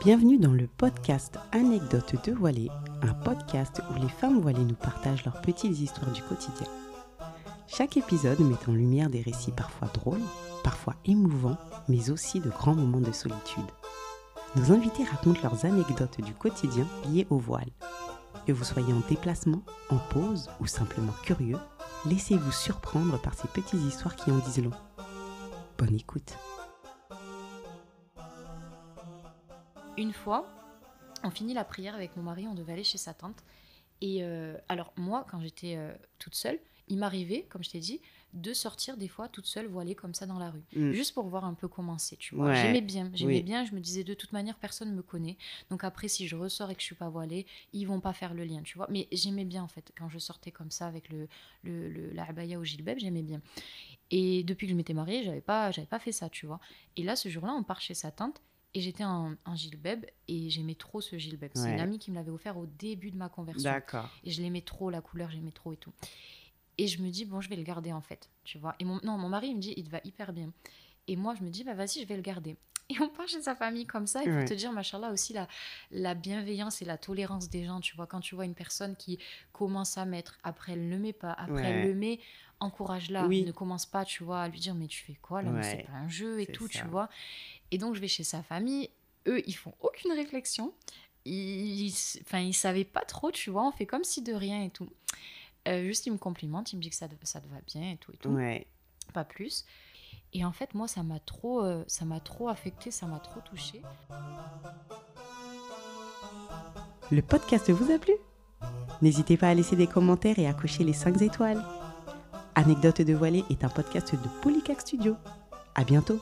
Bienvenue dans le podcast Anecdotes de voilées, un podcast où les femmes voilées nous partagent leurs petites histoires du quotidien. Chaque épisode met en lumière des récits parfois drôles, parfois émouvants, mais aussi de grands moments de solitude. Nos invités racontent leurs anecdotes du quotidien liées au voile. Que vous soyez en déplacement, en pause ou simplement curieux, laissez-vous surprendre par ces petites histoires qui en disent long. Bonne écoute. Une fois, on finit la prière avec mon mari, on devait aller chez sa tante. Et alors moi, quand j'étais toute seule, il m'arrivait, comme je t'ai dit, de sortir des fois toute seule voilée comme ça dans la rue. Juste pour voir un peu comment c'est, tu vois. Ouais, J'aimais bien, oui. je me disais de toute manière, personne ne me connaît. Donc après, si je ressors et que je suis pas voilée, ils vont pas faire le lien, tu vois. Mais j'aimais bien en fait, quand je sortais comme ça avec la abaya au gilbeb, j'aimais bien. Et depuis que je m'étais mariée, j'avais pas fait ça, tu vois. Et là, ce jour-là, on part chez sa tante. Et j'étais en gilbeb et j'aimais trop ce gilbeb. C'est une amie qui me l'avait offert au début de ma conversion. D'accord. Et je l'aimais trop, la couleur, j'aimais trop et tout. Et je me dis, bon, je vais le garder en fait, tu vois. Et mon mari, il me dit, il te va hyper bien. Et moi, je me dis, bah vas-y, je vais le garder. Et on part chez sa famille comme ça. Et pour te dire, machallah, aussi la bienveillance et la tolérance des gens, tu vois. Quand tu vois une personne qui commence à mettre, après elle ne met pas, après elle le met, encourage-la. Ne commence pas, tu vois, à lui dire, mais tu fais quoi là, mais c'est pas un jeu et tout, ça. Tu vois. Et donc, je vais chez sa famille. Eux, ils font aucune réflexion. Ils savaient pas trop, tu vois. On fait comme si de rien et tout. Juste, il me complimente. Il me dit que ça te va bien et tout et tout. Ouais. Pas plus. Et en fait, moi, ça m'a trop affectée, ça m'a trop touchée. Le podcast vous a plu ? N'hésitez pas à laisser des commentaires et à cocher les 5 étoiles. Anecdotes de voilée est un podcast de Polycac Studio. À bientôt.